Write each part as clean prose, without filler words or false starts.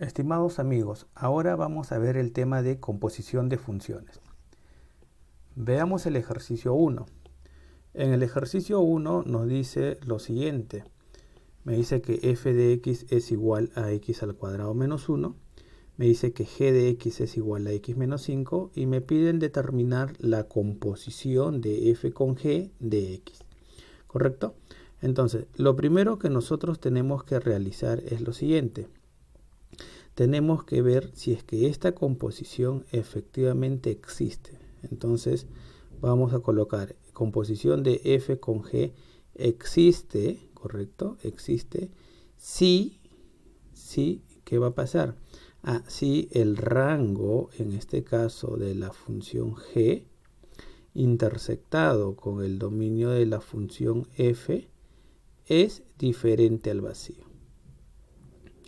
Estimados amigos, ahora vamos a ver el tema de composición de funciones. Veamos el ejercicio 1. En el ejercicio 1 nos dice lo siguiente. Me dice que f de x es igual a x al cuadrado menos 1. Me dice que g de x es igual a x menos 5 y me piden determinar la composición de f con g de x. ¿Correcto? Entonces, lo primero que nosotros tenemos que realizar es lo siguiente. Tenemos que ver si es que esta composición efectivamente existe. Entonces vamos a colocar composición de f con g existe, ¿correcto? Existe si, ¿qué va a pasar? Si el rango, en este caso de la función g, intersectado con el dominio de la función f, es diferente al vacío.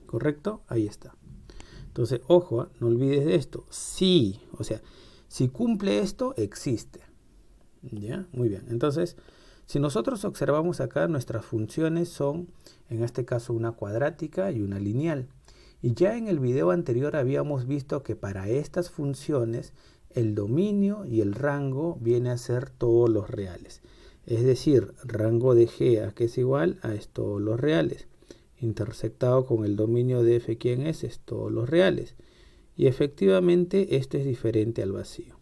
¿Correcto? Ahí está. Entonces, ojo, no olvides de esto. Sí, o sea, si cumple esto, existe. ¿Ya? Muy bien. Entonces, si nosotros observamos acá, nuestras funciones son, en este caso, una cuadrática y una lineal. Y ya en el video anterior habíamos visto que para estas funciones, el dominio y el rango viene a ser todos los reales. Es decir, rango de g, que es igual a todos los reales. Intersectado con el dominio de f, ¿quién es? Es todos los reales. Y efectivamente esto es diferente al vacío.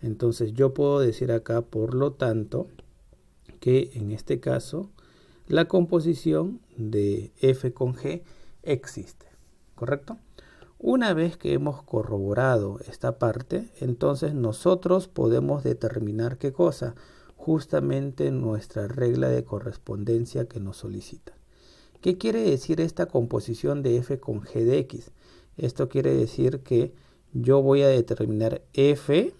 Entonces yo puedo decir acá, por lo tanto, que en este caso la composición de f con g existe. ¿Correcto? Una vez que hemos corroborado esta parte, entonces nosotros podemos determinar qué cosa, justamente nuestra regla de correspondencia que nos solicita. ¿Qué quiere decir esta composición de f con g de x? Esto quiere decir que yo voy a determinar f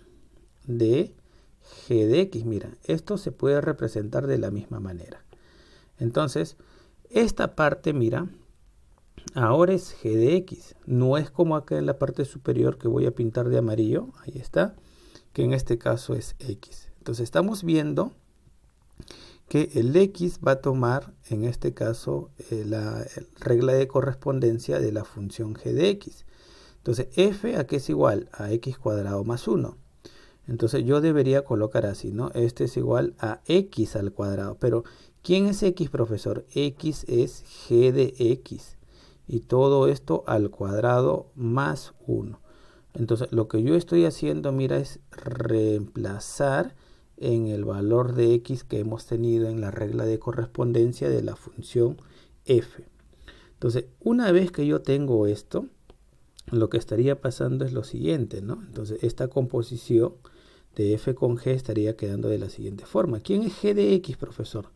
de g de x. Mira, esto se puede representar de la misma manera. Entonces, esta parte, mira, ahora es g de x. No es como acá en la parte superior que voy a pintar de amarillo. Ahí está. Que en este caso es x. Entonces, estamos viendo que el x va a tomar, en este caso, la regla de correspondencia de la función g de x. Entonces, f a qué es igual a x cuadrado más 1. Entonces, yo debería colocar así, ¿no? Este es igual a x al cuadrado. Pero, ¿quién es x, profesor? X es g de x. Y todo esto al cuadrado más 1. Entonces, lo que yo estoy haciendo, mira, es reemplazar en el valor de x que hemos tenido en la regla de correspondencia de la función f. Entonces, una vez que yo tengo esto, lo que estaría pasando es lo siguiente, ¿no? Entonces, esta composición de f con g estaría quedando de la siguiente forma. ¿Quién es g de x, profesor?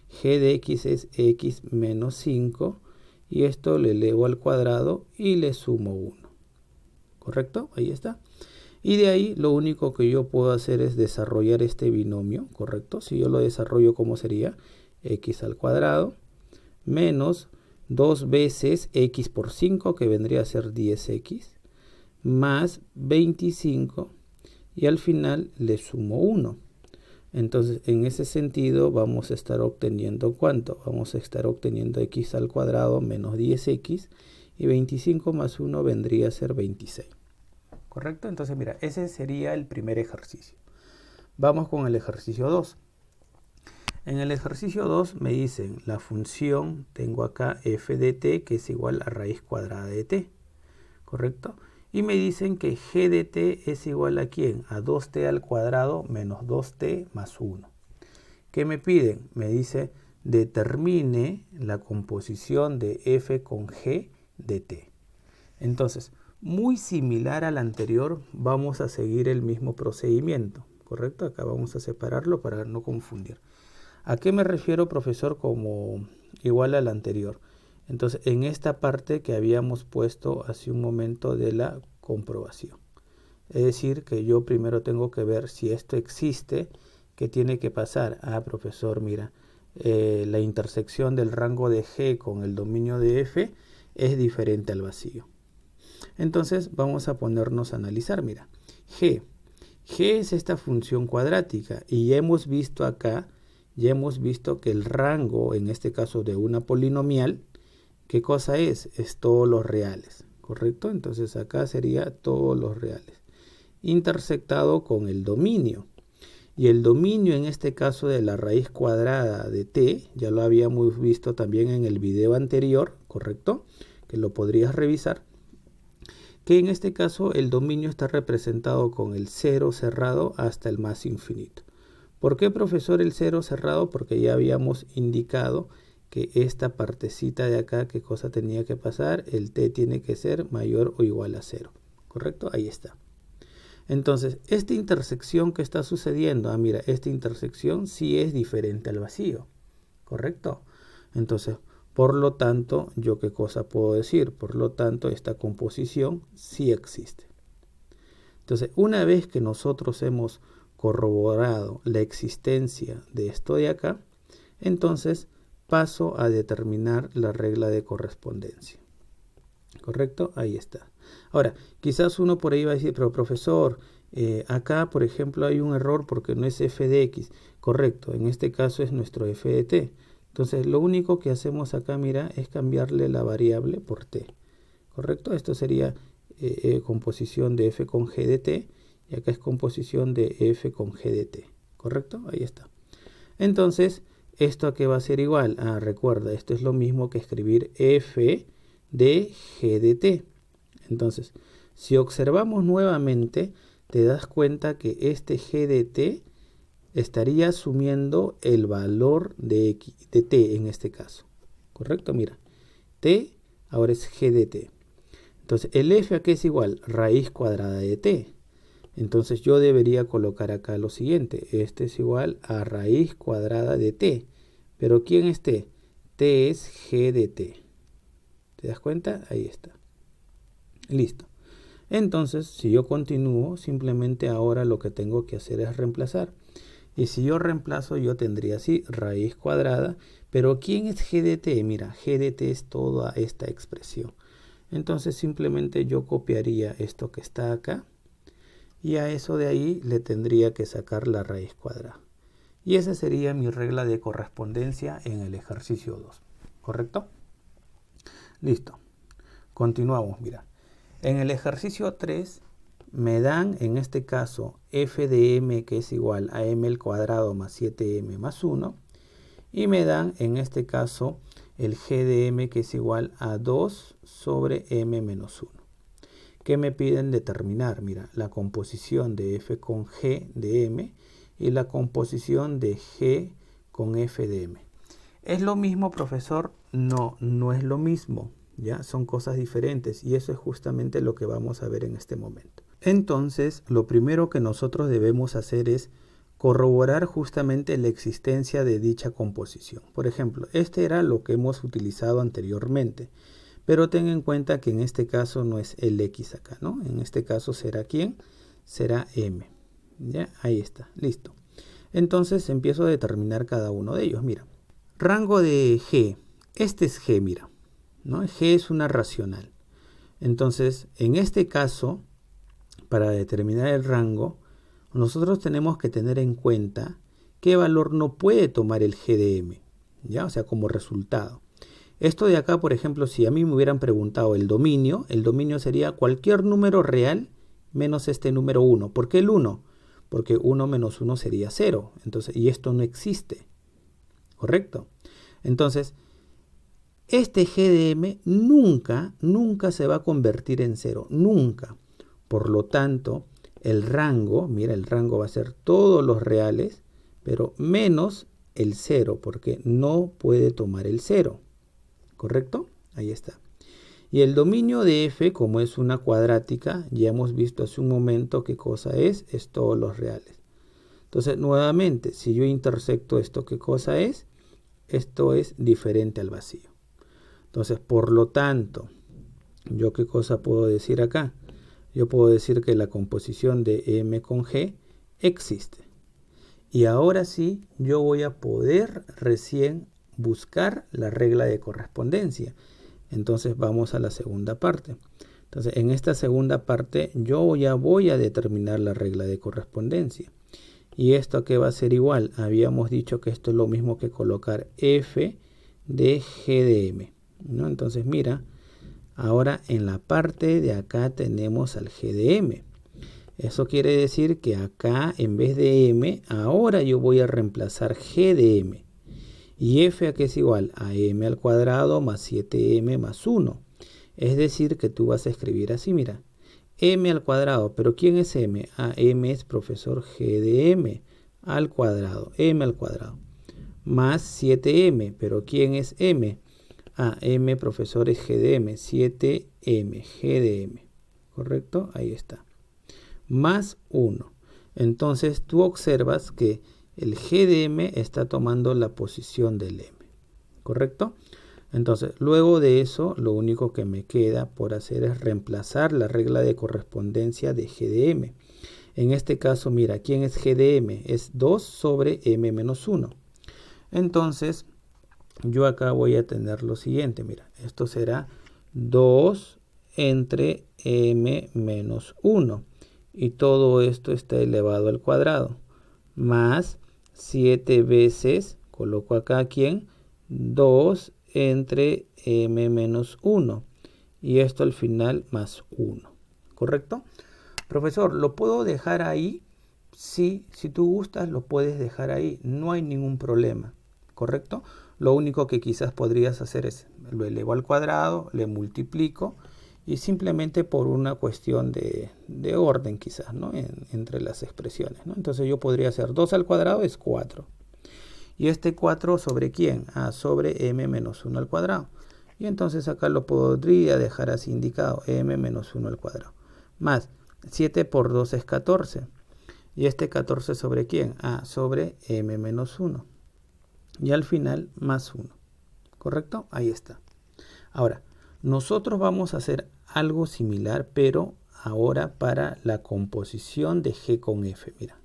G de x es x menos 5 y esto le elevo al cuadrado y le sumo 1. ¿Correcto? Ahí está. Y de ahí lo único que yo puedo hacer es desarrollar este binomio, ¿correcto? Si yo lo desarrollo, ¿cómo sería? X al cuadrado menos 2 veces x por 5, que vendría a ser 10x, más 25, y al final le sumo 1. Entonces, en ese sentido, vamos a estar obteniendo ¿cuánto? Vamos a estar obteniendo x al cuadrado menos 10x, y 25 más 1 vendría a ser 26. ¿Correcto? Entonces, mira, ese sería el primer ejercicio. Vamos con el ejercicio 2. En el ejercicio 2 me dicen la función, tengo acá f de t, que es igual a raíz cuadrada de t. ¿Correcto? Y me dicen que g de t es igual a ¿quién? A 2t al cuadrado menos 2t más 1. ¿Qué me piden? Me dice determine la composición de f con g de t. Entonces, muy similar al anterior, vamos a seguir el mismo procedimiento, ¿correcto? Acá vamos a separarlo para no confundir. ¿A qué me refiero, profesor, como igual al anterior? Entonces, en esta parte que habíamos puesto hace un momento de la comprobación. Es decir, que yo primero tengo que ver si esto existe. ¿Qué tiene que pasar? Profesor, mira, la intersección del rango de g con el dominio de f es diferente al vacío. Entonces vamos a ponernos a analizar, mira, g es esta función cuadrática y ya hemos visto acá, que el rango, en este caso de una polinomial, ¿qué cosa es? Es todos los reales, ¿correcto? Entonces acá sería todos los reales, intersectado con el dominio. Y el dominio en este caso de la raíz cuadrada de t, ya lo habíamos visto también en el video anterior, ¿correcto? Que lo podrías revisar. Que en este caso el dominio está representado con el 0 cerrado hasta el más infinito. ¿Por qué, profesor, el 0 cerrado? Porque ya habíamos indicado que esta partecita de acá, ¿qué cosa tenía que pasar? El t tiene que ser mayor o igual a 0, ¿correcto? Ahí está. Entonces, esta intersección que está sucediendo, mira, esta intersección sí es diferente al vacío, ¿correcto? Entonces, por lo tanto, ¿yo qué cosa puedo decir? Por lo tanto, esta composición sí existe. Entonces, una vez que nosotros hemos corroborado la existencia de esto de acá, entonces paso a determinar la regla de correspondencia. ¿Correcto? Ahí está. Ahora, quizás uno por ahí va a decir, pero profesor, acá por ejemplo hay un error porque no es f de x. Correcto, en este caso es nuestro f de t. Entonces lo único que hacemos acá, mira, es cambiarle la variable por t. ¿Correcto? Esto sería composición de f con g de t y acá es composición de f con g de t. ¿Correcto? Ahí está. Entonces, ¿esto a qué va a ser igual? Recuerda, esto es lo mismo que escribir f de g de t. Entonces, si observamos nuevamente, te das cuenta que este g de t estaría asumiendo el valor de t en este caso. ¿Correcto? Mira, t ahora es g de t. Entonces, el f a qué es igual? Raíz cuadrada de t. Entonces, yo debería colocar acá lo siguiente. Este es igual a raíz cuadrada de t. ¿Pero quién es t? T es g de t. ¿Te das cuenta? Ahí está. Listo. Entonces, si yo continúo, simplemente ahora lo que tengo que hacer es reemplazar. Y si yo reemplazo, yo tendría así, raíz cuadrada. Pero ¿quién es g de t? Mira, g de t es toda esta expresión. Entonces, simplemente yo copiaría esto que está acá. Y a eso de ahí le tendría que sacar la raíz cuadrada. Y esa sería mi regla de correspondencia en el ejercicio 2. ¿Correcto? Listo. Continuamos, mira. En el ejercicio 3 me dan, en este caso, f de m que es igual a m al cuadrado más 7m más 1. Y me dan, en este caso, el g de m que es igual a 2 sobre m menos 1. ¿Qué me piden determinar? Mira, la composición de f con g de m y la composición de g con f de m. ¿Es lo mismo, profesor? No, no es lo mismo. ¿Ya? Son cosas diferentes y eso es justamente lo que vamos a ver en este momento. Entonces, lo primero que nosotros debemos hacer es corroborar justamente la existencia de dicha composición. Por ejemplo, este era lo que hemos utilizado anteriormente, pero ten en cuenta que en este caso no es el x acá, ¿no? En este caso será ¿quién? Será m. ¿Ya? Ahí está, listo. Entonces empiezo a determinar cada uno de ellos. Mira, rango de g. Este es g, mira. ¿No? G es una racional. Entonces, en este caso, para determinar el rango, nosotros tenemos que tener en cuenta qué valor no puede tomar el g de m, ¿ya? O sea, como resultado. Esto de acá, por ejemplo, si a mí me hubieran preguntado el dominio sería cualquier número real menos este número 1. ¿Por qué el 1? Porque 1 menos 1 sería 0. Entonces, y esto no existe. ¿Correcto? Entonces, este g de m nunca se va a convertir en 0, nunca. Por lo tanto, el rango, mira, el rango va a ser todos los reales, pero menos el 0, porque no puede tomar el 0. ¿Correcto? Ahí está. Y el dominio de f, como es una cuadrática, ya hemos visto hace un momento qué cosa es todos los reales. Entonces, nuevamente, si yo intersecto esto, ¿qué cosa es? Esto es diferente al vacío. Entonces, por lo tanto, ¿yo qué cosa puedo decir acá? Yo puedo decir que la composición de m con g existe. Y ahora sí, yo voy a poder recién buscar la regla de correspondencia. Entonces, vamos a la segunda parte. Entonces, en esta segunda parte, yo ya voy a determinar la regla de correspondencia. ¿Y esto qué va a ser igual? Habíamos dicho que esto es lo mismo que colocar f de g de m. ¿No? Entonces mira, Ahora en la parte de acá tenemos al G de M. Eso quiere decir que acá en vez de M, ahora yo voy a reemplazar G de M. Y F a qué es igual a M al cuadrado más 7M más 1. Es decir que tú vas a escribir así, mira. M al cuadrado, pero ¿quién es M? M es profesor G de M al cuadrado, M al cuadrado. Más 7M, pero ¿quién es M? M profesor es G de M, 7M, G de M. ¿Correcto? Ahí está. Más 1. Entonces tú observas que el G de M está tomando la posición del M. ¿Correcto? Entonces, luego de eso, lo único que me queda por hacer es reemplazar la regla de correspondencia de G de M. En este caso, mira, ¿quién es G de M? Es 2 sobre M menos 1. Entonces, yo acá voy a tener lo siguiente, mira, esto será 2 entre M menos 1. Y todo esto está elevado al cuadrado. Más 7 veces, coloco acá, ¿quién? 2 entre M menos 1. Y esto al final más 1. ¿Correcto? Profesor, ¿lo puedo dejar ahí? Sí, si tú gustas lo puedes dejar ahí. No hay ningún problema. ¿Correcto? Lo único que quizás podrías hacer es lo elevo al cuadrado, le multiplico y simplemente por una cuestión de orden quizás, ¿no? Entre las expresiones, ¿no? Entonces yo podría hacer 2 al cuadrado es 4. ¿Y este 4 sobre quién? Sobre M menos 1 al cuadrado. Y entonces acá lo podría dejar así indicado, M menos 1 al cuadrado. Más 7 por 2 es 14. ¿Y este 14 sobre quién? Sobre M menos 1. Y al final más 1. ¿Correcto? Ahí está. Ahora, nosotros vamos a hacer algo similar, pero ahora para la composición de G con F. Mira,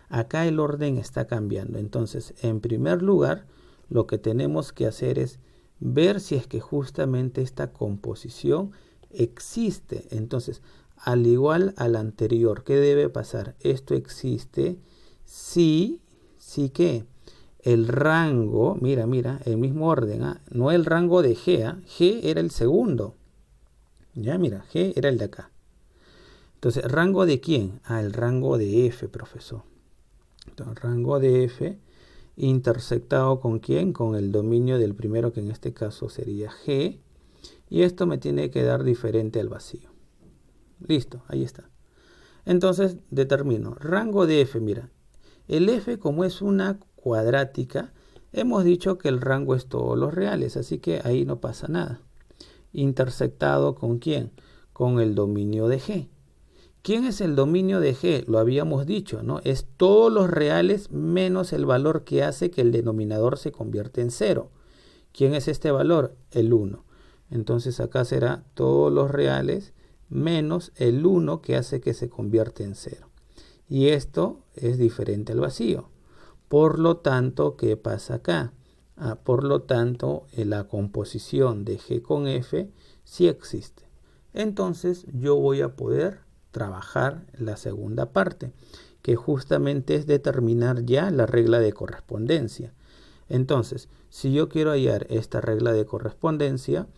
acá el orden está cambiando. Entonces, en primer lugar, lo que tenemos que hacer es ver si es que justamente esta composición existe. Entonces, al igual al anterior, ¿qué debe pasar? Esto existe si que el rango, mira, el mismo orden, no el rango de G, G era el segundo. Ya, mira, G era el de acá. Entonces, ¿rango de quién? El rango de F, profesor. Entonces, rango de F intersectado con quién? Con el dominio del primero, que en este caso sería G. Y esto me tiene que dar diferente al vacío. Listo, ahí está. Entonces, determino rango de F, mira. El F, como es una cuadrática, hemos dicho que el rango es todos los reales, así que ahí no pasa nada. Intersectado con quién? Con el dominio de G. ¿Quién es el dominio de G? Lo habíamos dicho, ¿no? Es todos los reales menos el valor que hace que el denominador se convierta en 0. ¿Quién es este valor? El 1. Entonces acá será todos los reales menos el 1 que hace que se convierta en 0. Y esto es diferente al vacío. Por lo tanto, ¿qué pasa acá? Por lo tanto, la composición de G con F sí existe. Entonces, yo voy a poder trabajar la segunda parte, que justamente es determinar ya la regla de correspondencia. Entonces, si yo quiero hallar esta regla de correspondencia,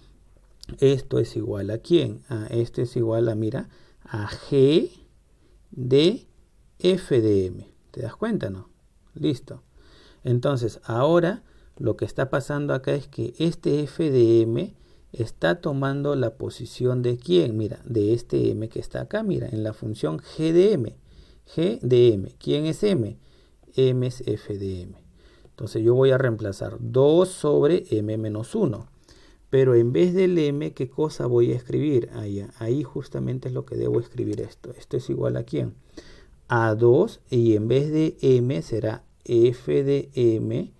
esto es igual a ¿quién? Esto es igual a, mira, a G de F de M. ¿Te das cuenta, no? Listo. Entonces, ahora lo que está pasando acá es que este F de M está tomando la posición de ¿quién? Mira, de este M que está acá, mira, en la función G de M. G de M. ¿Quién es M? M es F de M. Entonces yo voy a reemplazar 2 sobre M menos 1. Pero en vez del M, ¿qué cosa voy a escribir? Ahí justamente es lo que debo escribir esto. Esto es igual a ¿quién? A 2 y en vez de M será F de M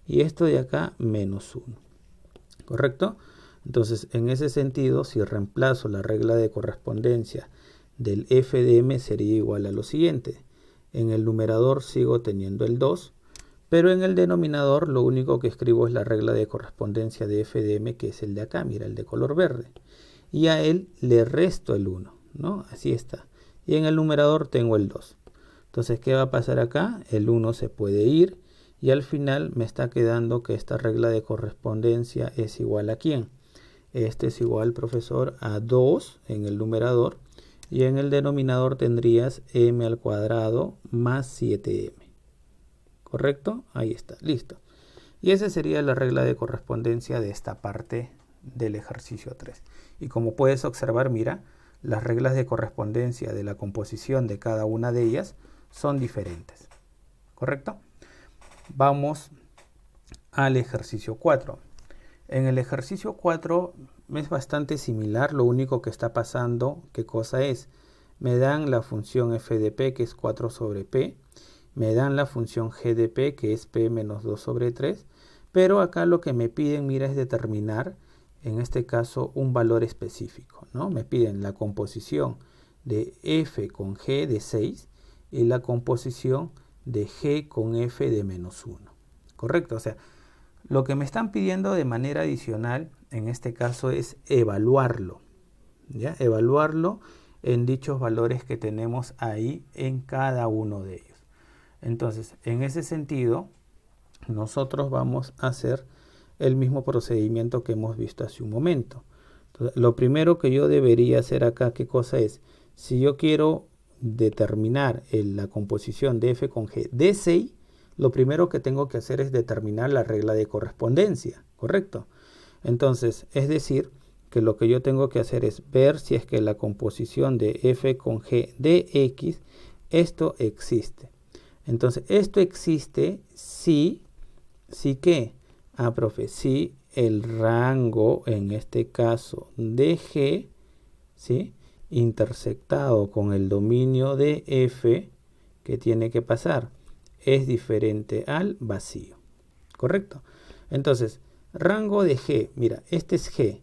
y esto de acá menos 1. ¿Correcto? Entonces, en ese sentido, si reemplazo la regla de correspondencia del F de M sería igual a lo siguiente. En el numerador sigo teniendo el 2, pero en el denominador lo único que escribo es la regla de correspondencia de F de M, que es el de acá, mira, el de color verde. Y a él le resto el 1, ¿no? Así está. Y en el numerador tengo el 2. Entonces, ¿qué va a pasar acá? El 1 se puede ir y al final me está quedando que esta regla de correspondencia es igual a ¿quién? Este es igual, profesor, a 2 en el numerador. Y en el denominador tendrías m al cuadrado más 7m. ¿Correcto? Ahí está, listo. Y esa sería la regla de correspondencia de esta parte del ejercicio 3. Y como puedes observar, mira, las reglas de correspondencia de la composición de cada una de ellas son diferentes. ¿Correcto? Vamos al ejercicio 4. En el ejercicio 4 es bastante similar, lo único que está pasando, ¿qué cosa es? Me dan la función f de p, que es 4 sobre p, me dan la función g de p, que es p menos 2 sobre 3, pero acá lo que me piden, mira, es determinar, en este caso, un valor específico, ¿no? Me piden la composición de f con g de 6 y la composición de g con f de menos 1. ¿Correcto? O sea, lo que me están pidiendo de manera adicional, en este caso, es evaluarlo, ¿ya? Evaluarlo en dichos valores que tenemos ahí en cada uno de ellos. Entonces, en ese sentido, nosotros vamos a hacer el mismo procedimiento que hemos visto hace un momento. Entonces, lo primero que yo debería hacer acá, ¿qué cosa es? Si yo quiero determinar la composición de f con g de 6, lo primero que tengo que hacer es determinar la regla de correspondencia, ¿correcto? Entonces, es decir, que lo que yo tengo que hacer es ver si es que la composición de f con g de x, esto existe. Entonces, esto existe si ¿qué? Profe, si el rango, en este caso, de g, ¿sí?, intersectado con el dominio de f, ¿qué tiene que pasar? Es diferente al vacío, ¿correcto? Entonces, rango de g, mira, este es g.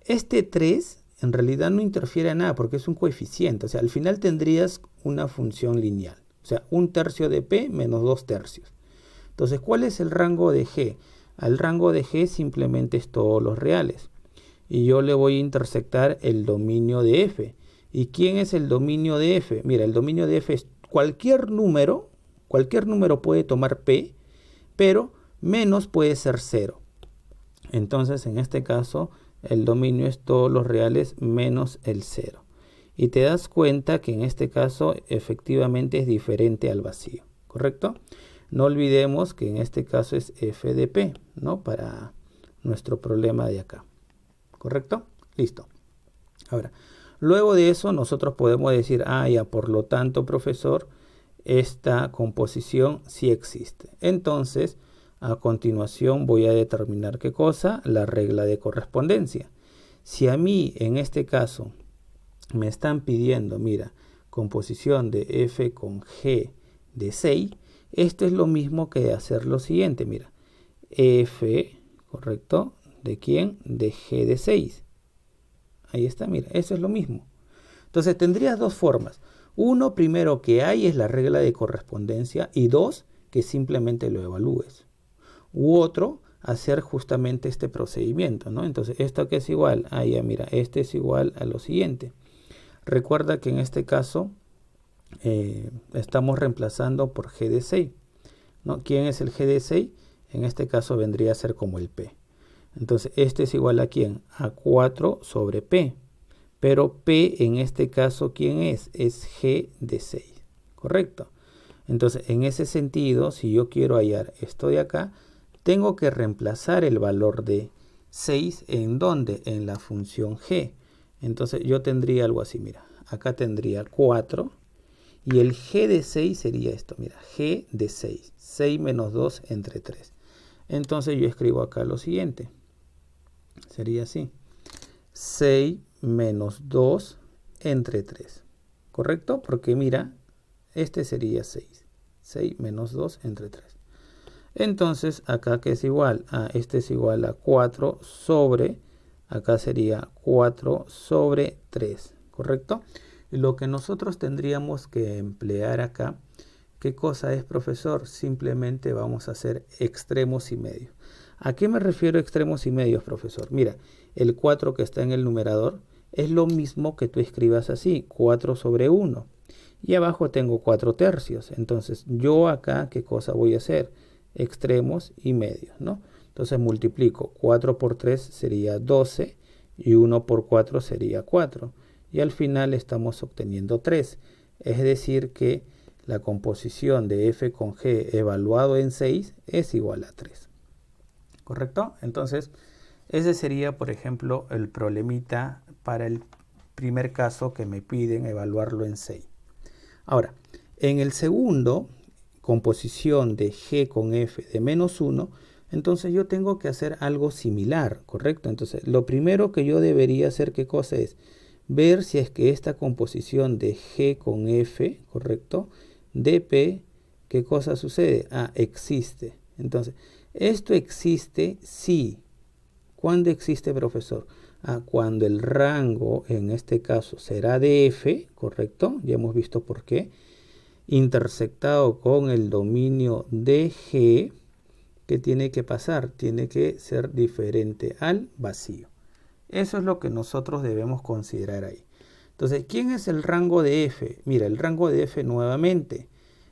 Este 3 en realidad no interfiere en nada porque es un coeficiente, o sea, al final tendrías una función lineal, o sea, 1/3 de p menos 2/3. Entonces, ¿cuál es el rango de g? Al rango de g simplemente es todos los reales. Y yo le voy a intersectar el dominio de f. ¿Y quién es el dominio de f? Mira, el dominio de f es cualquier número puede tomar p, pero menos puede ser 0. Entonces, en este caso, el dominio es todos los reales menos el 0. Y te das cuenta que en este caso efectivamente es diferente al vacío, ¿correcto? No olvidemos que en este caso es f de p, ¿no? Para nuestro problema de acá, ¿correcto? Listo. Ahora, luego de eso nosotros podemos decir, ya, por lo tanto, profesor, esta composición sí existe. Entonces, a continuación voy a determinar ¿qué cosa? La regla de correspondencia. Si a mí, en este caso, me están pidiendo, mira, composición de f con g de 6, esto es lo mismo que hacer lo siguiente, mira, f, ¿correcto? ¿De quién? De g de 6. Ahí está, mira, eso es lo mismo. Entonces tendrías dos formas. Uno, primero, que hay es la regla de correspondencia, y dos, que simplemente lo evalúes. U otro, hacer justamente este procedimiento, ¿no? Entonces, ¿esto qué es igual? Ya, mira, este es igual a lo siguiente. Recuerda que en este caso estamos reemplazando por g de 6, ¿no? ¿Quién es el g de 6? En este caso vendría a ser como el p. Entonces, este es igual a ¿quién? A 4 sobre p. Pero p en este caso, ¿quién es? Es g de 6, ¿correcto? Entonces, en ese sentido, si yo quiero hallar esto de acá, tengo que reemplazar el valor de 6 ¿en dónde? En la función g. Entonces, yo tendría algo así, mira. Acá tendría 4 y el g de 6 sería esto, mira, g de 6. 6 menos 2 entre 3. Entonces, yo escribo acá lo siguiente. Sería así. 6 menos 2 entre 3. ¿Correcto? Porque mira, este sería 6. 6 menos 2 entre 3. Entonces, acá que es igual a, este es igual a 4 sobre, acá sería 4 sobre 3. ¿Correcto? Y lo que nosotros tendríamos que emplear acá, ¿qué cosa es, profesor? Simplemente vamos a hacer extremos y medios. ¿A qué me refiero extremos y medios, profesor? Mira, el 4 que está en el numerador es lo mismo que tú escribas así, 4 sobre 1. Y abajo tengo 4/3. Entonces, yo acá, ¿qué cosa voy a hacer? Extremos y medios, ¿no? Entonces, multiplico 4 por 3 sería 12. y 1 por 4 sería 4. Y al final estamos obteniendo 3. Es decir que la composición de f con g evaluado en 6 es igual a 3. ¿Correcto? Entonces, ese sería, por ejemplo, el problemita para el primer caso que me piden evaluarlo en 6. Ahora, en el segundo, composición de g con f de menos 1, entonces yo tengo que hacer algo similar, ¿correcto? Entonces, lo primero que yo debería hacer, ¿qué cosa es? Ver si es que esta composición de g con f, ¿correcto? De p, ¿qué cosa sucede? Ah, existe. Entonces, esto existe sí. ¿Cuándo existe, profesor? Ah, cuando el rango, en este caso, será de f, ¿correcto? Ya hemos visto por qué. Intersectado con el dominio de g, ¿qué tiene que pasar? Tiene que ser diferente al vacío. Eso es lo que nosotros debemos considerar ahí. Entonces, ¿quién es el rango de f? Mira, el rango de f nuevamente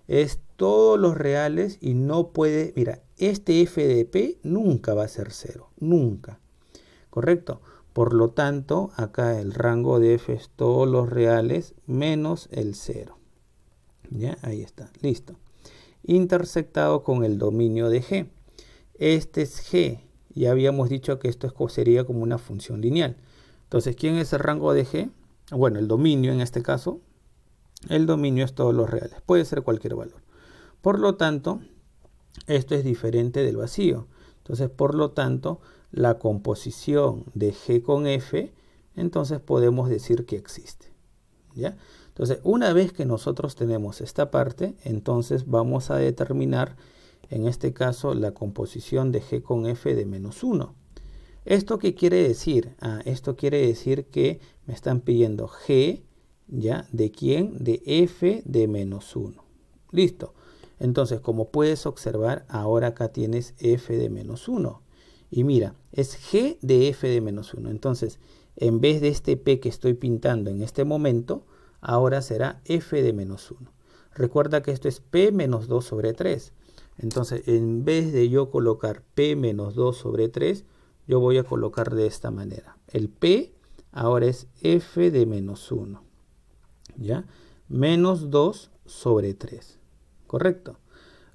es todos los reales y no puede, mira, este f de p nunca va a ser 0, nunca. ¿Correcto? Por lo tanto, acá el rango de f es todos los reales menos el 0. ¿Ya? Ahí está, listo. Intersectado con el dominio de g. Este es g. Ya habíamos dicho que esto sería como una función lineal. Entonces, ¿quién es el rango de g? Bueno, el dominio en este caso. El dominio es todos los reales. Puede ser cualquier valor. Por lo tanto, esto es diferente del vacío. Entonces, por lo tanto, la composición de g con f, entonces podemos decir que existe. ¿Ya? Entonces, una vez que nosotros tenemos esta parte, entonces vamos a determinar, en este caso, la composición de g con f de menos 1. ¿Esto qué quiere decir? Ah, esto quiere decir que me están pidiendo g, ¿ya? ¿De quién? De f de menos 1. Listo. Entonces, como puedes observar, ahora acá tienes f de menos 1. Y mira, es g de f de menos 1. Entonces, en vez de este p que estoy pintando en este momento, ahora será f de menos 1. Recuerda que esto es p menos 2 sobre 3. Entonces, en vez de yo colocar p menos 2 sobre 3, yo voy a colocar de esta manera. El p ahora es f de menos 1. ¿Ya? Menos 2 sobre 3. ¿Correcto?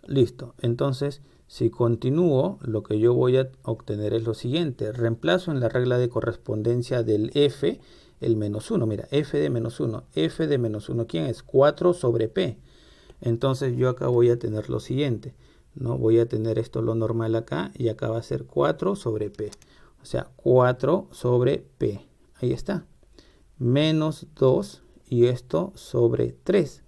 Listo. Entonces, si continúo, lo que yo voy a obtener es lo siguiente. Reemplazo en la regla de correspondencia del f el menos 1. Mira, f de menos 1. F de menos 1, ¿quién es? 4 sobre p. Entonces, yo acá voy a tener lo siguiente, ¿no? Voy a tener esto lo normal acá y acá va a ser 4 sobre p. O sea, 4 sobre p. Ahí está. Menos 2 y esto sobre 3.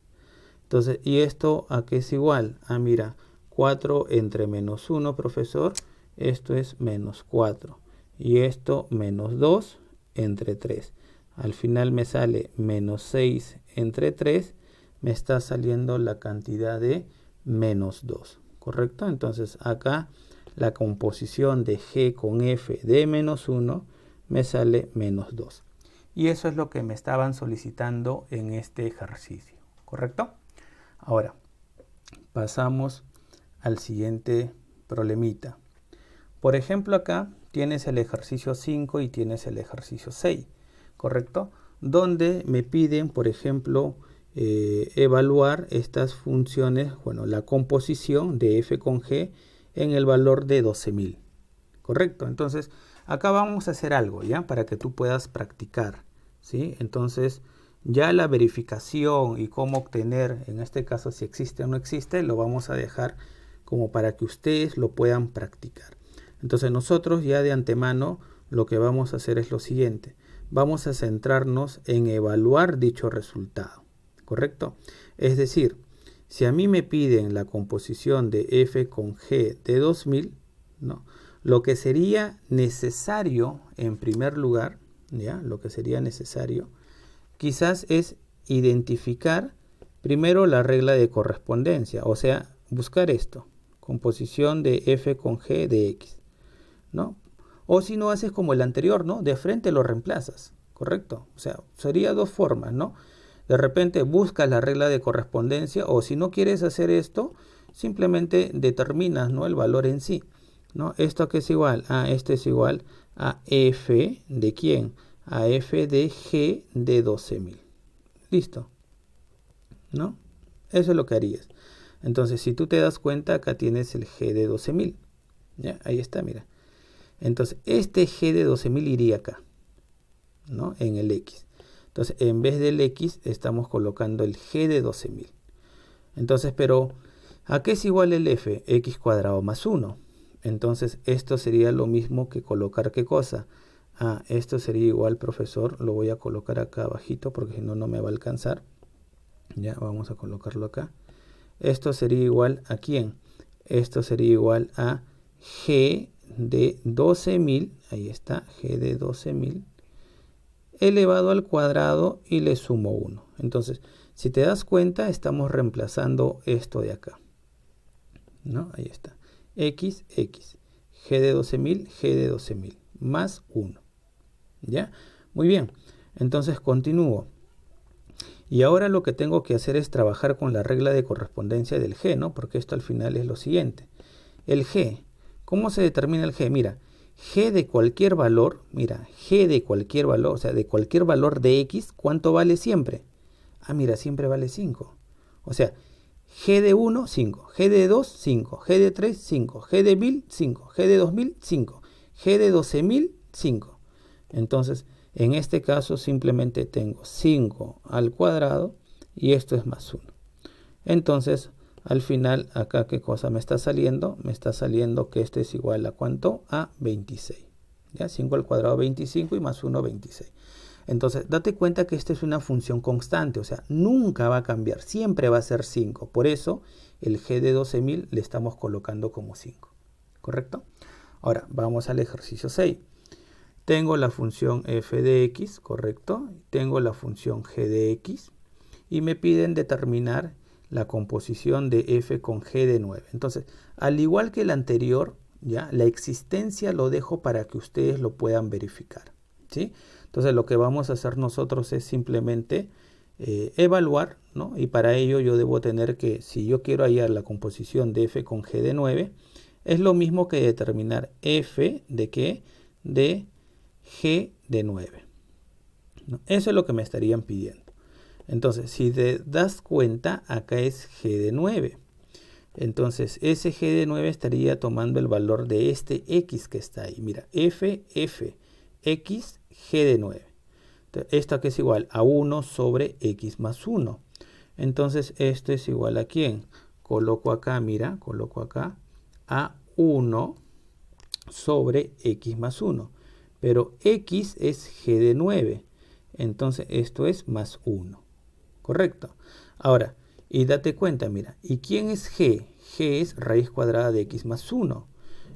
Entonces, ¿y esto a qué es igual? Ah, mira, 4 entre menos 1, profesor, esto es menos 4. Y esto menos 2 entre 3. Al final me sale menos 6 entre 3, me está saliendo la cantidad de menos 2. ¿Correcto? Entonces, acá la composición de g con f de menos 1 me sale menos 2. Y eso es lo que me estaban solicitando en este ejercicio. ¿Correcto? Ahora, pasamos al siguiente problemita. Por ejemplo, acá tienes el ejercicio 5 y tienes el ejercicio 6, ¿correcto? Donde me piden, por ejemplo, evaluar estas funciones, bueno, la composición de f con g en el valor de 12.000, ¿correcto? Entonces, acá vamos a hacer algo, ¿ya? Para que tú puedas practicar, ¿sí? Entonces, ya la verificación y cómo obtener, en este caso, si existe o no existe, lo vamos a dejar como para que ustedes lo puedan practicar. Entonces nosotros ya de antemano lo que vamos a hacer es lo siguiente. Vamos a centrarnos en evaluar dicho resultado, ¿correcto? Es decir, si a mí me piden la composición de f con g de 2000, ¿no? Lo que sería necesario en primer lugar, ¿ya? Lo que sería necesario quizás es identificar primero la regla de correspondencia, o sea, buscar esto, composición de f con g de x, ¿no? O si no, haces como el anterior, ¿no? De frente lo reemplazas, ¿correcto? O sea, sería dos formas, ¿no? De repente buscas la regla de correspondencia, o si no quieres hacer esto, simplemente determinas, ¿no? El valor en sí, ¿no? ¿Esto qué es igual? Ah, esto es igual a f de ¿quién? A f de g de 12.000. ¿Listo? ¿No? Eso es lo que harías. Entonces, si tú te das cuenta, acá tienes el g de 12.000. ¿Ya? Ahí está, mira. Entonces, este g de 12.000 iría acá, ¿no? En el x. Entonces, en vez del x, estamos colocando el g de 12.000. Entonces, pero, ¿a qué es igual el f? X cuadrado más 1. Entonces, esto sería lo mismo que colocar, ¿qué cosa? Ah, esto sería igual, profesor. Lo voy a colocar acá abajito porque si no, no me va a alcanzar. Ya, vamos a colocarlo acá. Esto sería igual a ¿quién? Esto sería igual a g de 12.000, ahí está, g de 12.000, elevado al cuadrado y le sumo 1. Entonces, si te das cuenta, estamos reemplazando esto de acá, ¿no? Ahí está, x, x, g de 12.000, g de 12.000, más 1, ¿ya? Muy bien, entonces continúo. Y ahora lo que tengo que hacer es trabajar con la regla de correspondencia del g, ¿no? Porque esto al final es lo siguiente. El g, ¿cómo se determina el g? Mira, g de cualquier valor, mira, g de cualquier valor, o sea, de cualquier valor de x, ¿cuánto vale siempre? Ah, mira, siempre vale 5. O sea, g de 1, 5, g de 2, 5, g de 3, 5, g de 1000, 5, g de 2000, 5, g de 12.000, 5. Entonces, en este caso simplemente tengo 5 al cuadrado y esto es más 1. Entonces, al final, acá, ¿qué cosa me está saliendo? Me está saliendo que esto es igual a ¿cuánto? A 26. ¿Ya? 5 al cuadrado 25 y más 1, 26. Entonces, date cuenta que esta es una función constante, o sea, nunca va a cambiar, siempre va a ser 5. Por eso, el g de 12.000 le estamos colocando como 5. ¿Correcto? Ahora, vamos al ejercicio 6. Tengo la función f de x, ¿correcto? Tengo la función g de x y me piden determinar la composición de f con g de 9. Entonces, al igual que el anterior, ¿ya? La existencia lo dejo para que ustedes lo puedan verificar, ¿sí? Entonces, lo que vamos a hacer nosotros es simplemente evaluar, ¿no? Y para ello yo debo tener que, si yo quiero hallar la composición de f con g de 9, es lo mismo que determinar f de ¿qué? De g de 9. ¿No? Eso es lo que me estarían pidiendo. Entonces, si te das cuenta, acá es g de 9. Entonces, ese g de 9 estaría tomando el valor de este x que está ahí. Mira, f, x, g de 9. Entonces, esto que es igual a 1 sobre x más 1. Entonces, esto es igual a ¿quién? Coloco acá, mira, coloco acá a 1 sobre x más 1. Pero x es g de 9. Entonces, esto es más 1. ¿Correcto? Ahora, y date cuenta, mira, ¿y quién es g? G es raíz cuadrada de x más 1.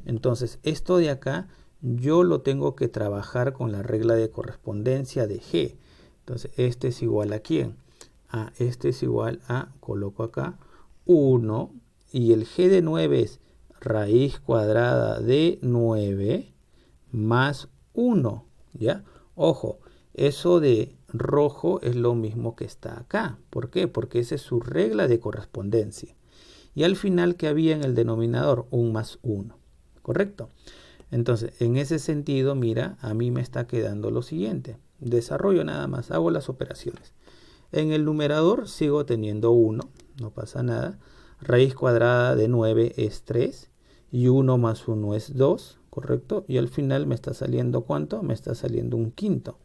Entonces, esto de acá, yo lo tengo que trabajar con la regla de correspondencia de g. Entonces, este es igual a ¿quién? A este es igual a, coloco acá, 1. Y el g de 9 es raíz cuadrada de 9 más 1. ¿Ya? Ojo, eso de rojo es lo mismo que está acá. ¿Por qué? Porque esa es su regla de correspondencia. Y al final, ¿qué había en el denominador? Un más 1. ¿Correcto? Entonces, en ese sentido, mira, a mí me está quedando lo siguiente. Desarrollo nada más, hago las operaciones. En el numerador sigo teniendo 1, no pasa nada. Raíz cuadrada de 9 es 3 y 1 más 1 es 2, ¿correcto? Y al final me está saliendo ¿cuánto? Me está saliendo un quinto.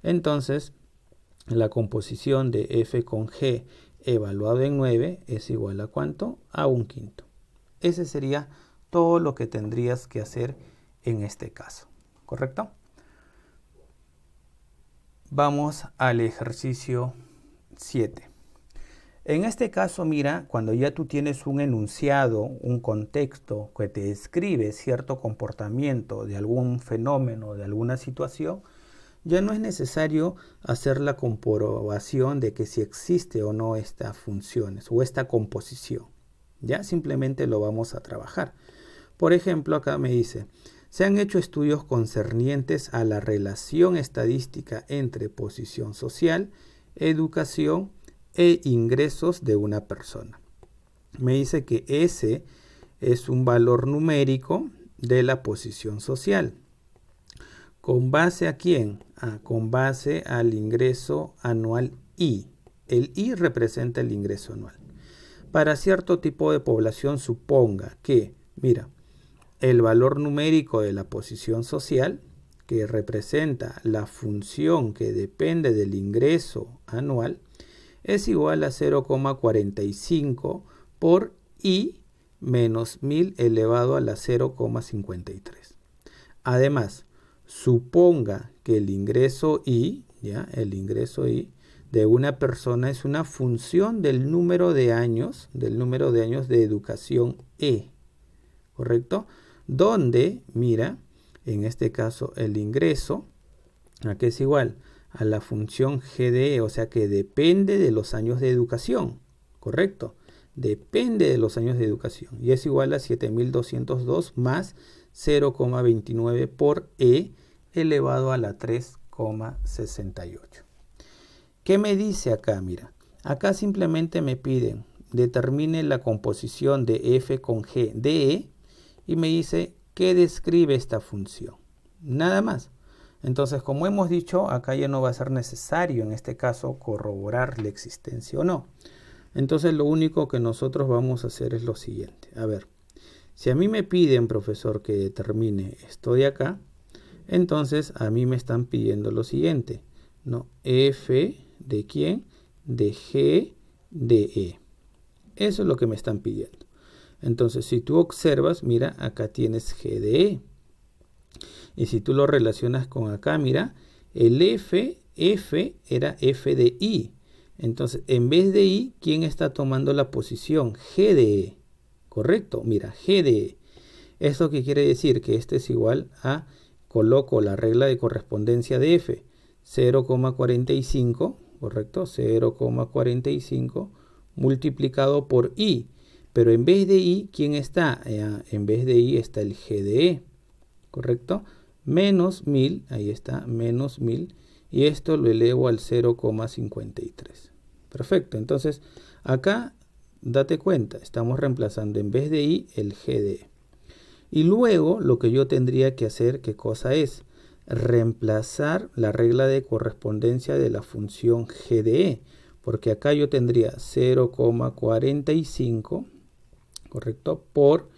Entonces, la composición de f con g evaluado en 9 es igual a ¿cuánto? A un quinto. Ese sería todo lo que tendrías que hacer en este caso, ¿correcto? Vamos al ejercicio 7. En este caso, mira, cuando ya tú tienes un enunciado, un contexto que te describe cierto comportamiento de algún fenómeno, de alguna situación, ya no es necesario hacer la comprobación de que si existe o no estas funciones o esta composición. Ya simplemente lo vamos a trabajar. Por ejemplo, acá me dice, se han hecho estudios concernientes a la relación estadística entre posición social, educación e ingresos de una persona. Me dice que S es un valor numérico de la posición social. ¿Con base a quién? Con base al ingreso anual I. El I representa el ingreso anual. Para cierto tipo de población, suponga que, mira, el valor numérico de la posición social, que representa la función que depende del ingreso anual, es igual a 0,45 por I menos 1000 elevado a la 0,53. Además, suponga que el ingreso I, ¿ya? El ingreso I de una persona es una función del número de años de educación E, ¿correcto? Donde, mira, en este caso el ingreso, ¿a qué es igual? A la función GDE, o sea que depende de los años de educación, ¿correcto? Depende de los años de educación y es igual a 7202 más 0,29 por E elevado a la 3,68. ¿Qué me dice acá? Mira, acá simplemente me piden determine la composición de f con g de E y me dice qué describe esta función. Nada más. Entonces, como hemos dicho, acá ya no va a ser necesario en este caso corroborar la existencia o no. Entonces, lo único que nosotros vamos a hacer es lo siguiente. A ver, si a mí me piden, profesor, que determine esto de acá, entonces a mí me están pidiendo lo siguiente, ¿no? F de quién, de G de E. Eso es lo que me están pidiendo. Entonces, si tú observas, mira, acá tienes G de E. Y si tú lo relacionas con acá, mira, el F era F de I. Entonces, en vez de I, ¿quién está tomando la posición? G de E. ¿Correcto? Mira, G de E. ¿Esto qué quiere decir? Que este es igual a, coloco la regla de correspondencia de F, 0,45, ¿correcto? 0,45 multiplicado por I. Pero en vez de I, ¿quién está? En vez de I está el G de E, ¿correcto? Menos 1000, ahí está, menos 1000. Y esto lo elevo al 0,53. Perfecto, entonces acá date cuenta, estamos reemplazando en vez de I el G de E. Y luego lo que yo tendría que hacer, ¿qué cosa es? Reemplazar la regla de correspondencia de la función G de E. Porque acá yo tendría 0,45, ¿correcto? Por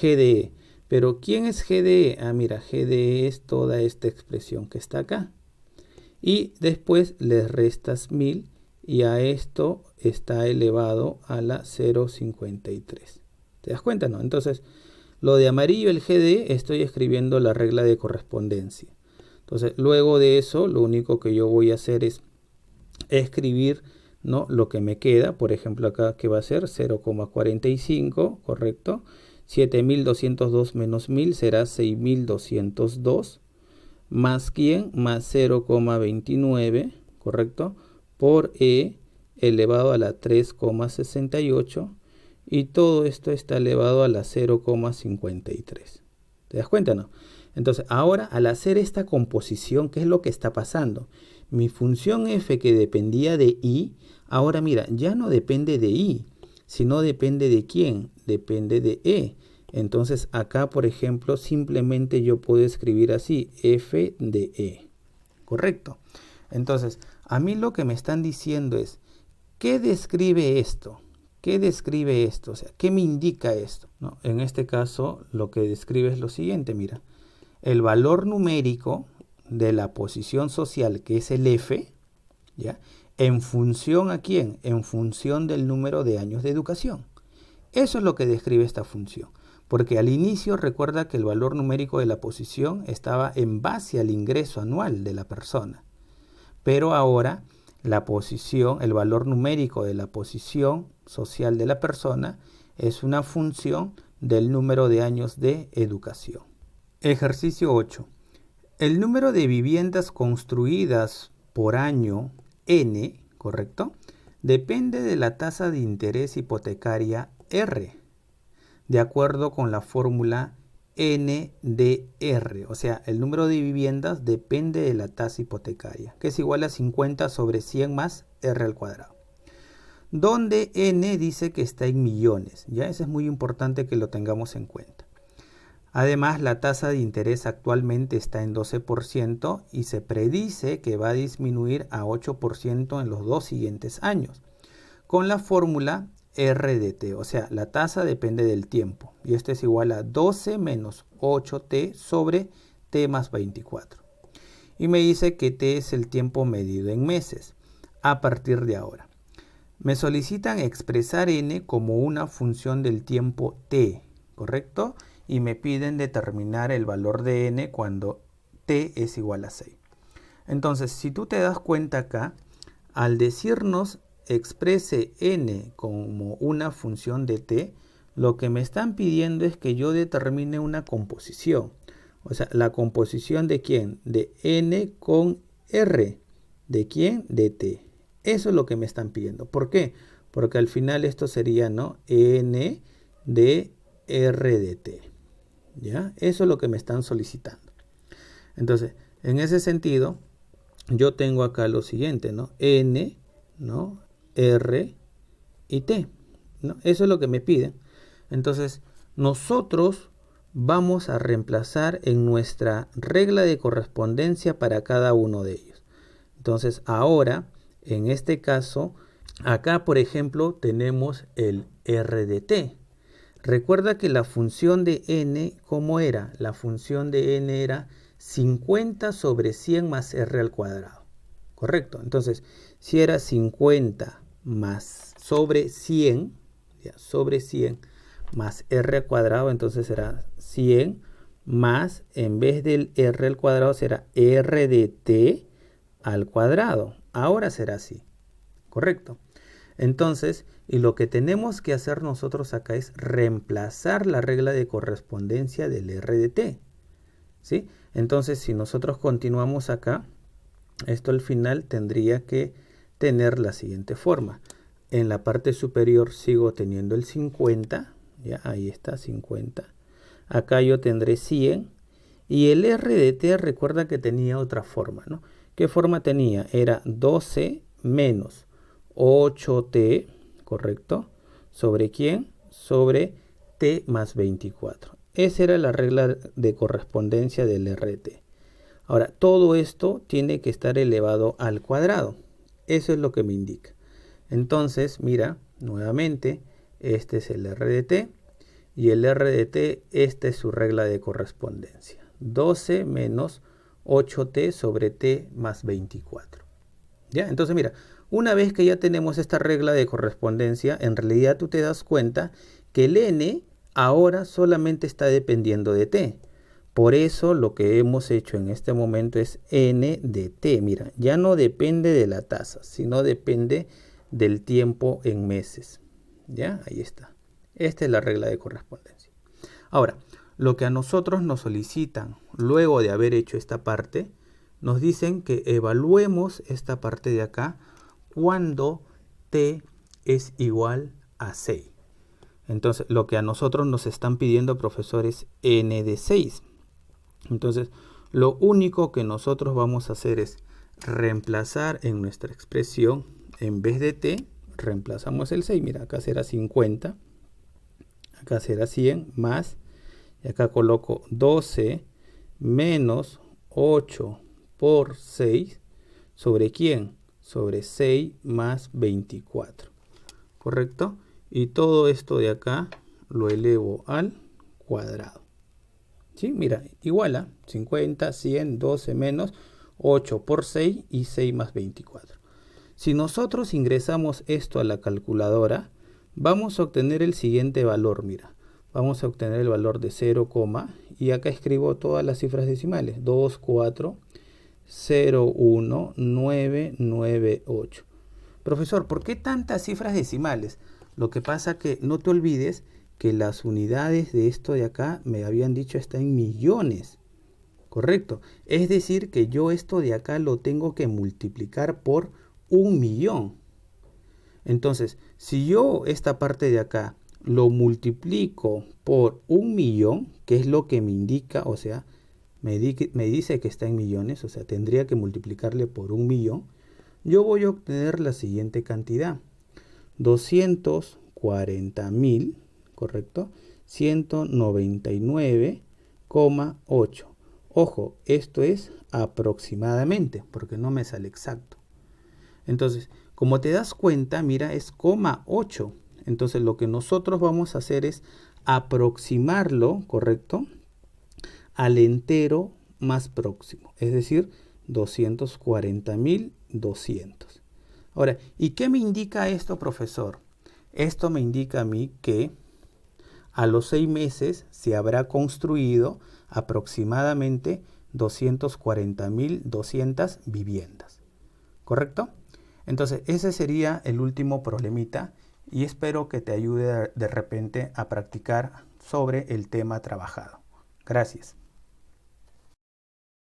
G de E. Pero ¿quién es G de E? Mira, G de E es toda esta expresión que está acá. Y después le restas 1000 y a esto está elevado a la 0,53. ¿Te das cuenta, no? Entonces, lo de amarillo, el G de E, estoy escribiendo la regla de correspondencia. Entonces, luego de eso, lo único que yo voy a hacer es escribir, ¿no?, lo que me queda. Por ejemplo, acá, ¿qué va a ser? 0,45, ¿correcto? 7202 menos 1000 será 6202. Más quién, más 0,29, ¿correcto? Por E elevado a la 3,68 y todo esto está elevado a la 0,53. ¿Te das cuenta, no? Entonces, ahora al hacer esta composición, ¿qué es lo que está pasando? Mi función f que dependía de I, ahora mira, ya no depende de I, sino depende de quién, depende de E. Entonces acá, por ejemplo, simplemente yo puedo escribir así, f de E. ¿Correcto? Entonces, a mí lo que me están diciendo es, ¿qué describe esto? ¿Qué describe esto? O sea, ¿qué me indica esto? ¿No? En este caso, lo que describe es lo siguiente, mira. El valor numérico de la posición social, que es el f, ¿ya? ¿En función a quién? En función del número de años de educación. Eso es lo que describe esta función. Porque al inicio recuerda que el valor numérico de la posición estaba en base al ingreso anual de la persona. Pero ahora la posición, el valor numérico de la posición social de la persona es una función del número de años de educación. Ejercicio 8. El número de viviendas construidas por año N, ¿correcto?, depende de la tasa de interés hipotecaria R, de acuerdo con la fórmula NDR. O sea, el número de viviendas depende de la tasa hipotecaria, que es igual a 50 sobre 100 más R al cuadrado. Donde N dice que está en millones. Ya eso es muy importante que lo tengamos en cuenta. Además, la tasa de interés actualmente está en 12% y se predice que va a disminuir a 8% en los 2 siguientes años, con la fórmula R de t, o sea, la tasa depende del tiempo, y esto es igual a 12 menos 8t sobre t más 24. Y me dice que t es el tiempo medido en meses, a partir de ahora. Me solicitan expresar n como una función del tiempo t, ¿correcto? Y me piden determinar el valor de n cuando t es igual a 6. Entonces, si tú te das cuenta acá, al decirnos exprese n como una función de t, lo que me están pidiendo es que yo determine una composición. O sea, la composición de quién? De n con r. ¿De quién? De t. Eso es lo que me están pidiendo. ¿Por qué? Porque al final esto sería, ¿no? n de r de t. ¿Ya? Eso es lo que me están solicitando. Entonces, en ese sentido, yo tengo acá lo siguiente, ¿no? N, ¿no? R y T, ¿no? Eso es lo que me piden. Entonces, nosotros vamos a reemplazar en nuestra regla de correspondencia para cada uno de ellos. Entonces, ahora, en este caso, acá, por ejemplo, tenemos el R de T. Recuerda que la función de n, ¿cómo era? La función de n era 50 sobre 100 más r al cuadrado. ¿Correcto? Entonces, si era 50 más sobre 100, ya, sobre 100 más r al cuadrado, entonces será 100 más, en vez del r al cuadrado, será r de t al cuadrado. Ahora será así. ¿Correcto? Entonces, y lo que tenemos que hacer nosotros acá es reemplazar la regla de correspondencia del r de t. ¿Sí? Entonces, si nosotros continuamos acá, esto al final tendría que tener la siguiente forma. En la parte superior sigo teniendo el 50, ya ahí está 50. Acá yo tendré 100 y el r de t recuerda que tenía otra forma, ¿no? ¿Qué forma tenía? Era 12 menos 8t, ¿correcto? ¿Sobre quién? Sobre t más 24. Esa era la regla de correspondencia del RT. Ahora, todo esto tiene que estar elevado al cuadrado. Eso es lo que me indica. Entonces, mira, nuevamente, este es el RDT. Y el RDT, esta es su regla de correspondencia. 12 menos 8t sobre t más 24. ¿Ya? Entonces, mira, una vez que ya tenemos esta regla de correspondencia, en realidad tú te das cuenta que el n ahora solamente está dependiendo de t. Por eso lo que hemos hecho en este momento es n de t. Mira, ya no depende de la tasa, sino depende del tiempo en meses. ¿Ya? Ahí está. Esta es la regla de correspondencia. Ahora, lo que a nosotros nos solicitan luego de haber hecho esta parte, nos dicen que evaluemos esta parte de acá cuando t es igual a 6. Entonces, lo que a nosotros nos están pidiendo, profesor, es n de 6. Entonces, lo único que nosotros vamos a hacer es reemplazar en nuestra expresión, en vez de t, reemplazamos el 6. Mira, acá será 50, acá será 100 más, y acá coloco 12 menos 8 por 6, ¿sobre quién? Sobre 6 más 24. ¿Correcto? Y todo esto de acá lo elevo al cuadrado. ¿Sí? Mira, igual a 50, 100, 12 menos 8 por 6 y 6 más 24. Si nosotros ingresamos esto a la calculadora, vamos a obtener el siguiente valor. Mira, vamos a obtener el valor de 0, y acá escribo todas las cifras decimales. 2, 4, 0, 1, 9, 9, 8. Profesor, ¿por qué tantas cifras decimales? Lo que pasa que no te olvides que las unidades de esto de acá me habían dicho está en millones. Correcto. Es decir que yo esto de acá lo tengo que multiplicar por 1.000.000. Entonces, si yo esta parte de acá lo multiplico por 1.000.000, que es lo que me indica, o sea, me dice que está en millones, o sea, tendría que multiplicarle por 1.000.000, yo voy a obtener la siguiente cantidad. 240.000, ¿correcto? 199 6,8. Ojo, esto es aproximadamente, porque no me sale exacto. Entonces, como te das cuenta, mira, es 0,8. Entonces, lo que nosotros vamos a hacer es aproximarlo, ¿correcto?, al entero más próximo, es decir, 240.200. Ahora, ¿y qué me indica esto, profesor? Esto me indica a mí que a los 6 meses se habrá construido aproximadamente 240.200 viviendas. ¿Correcto? Entonces, ese sería el último problemita y espero que te ayude de repente a practicar sobre el tema trabajado. Gracias.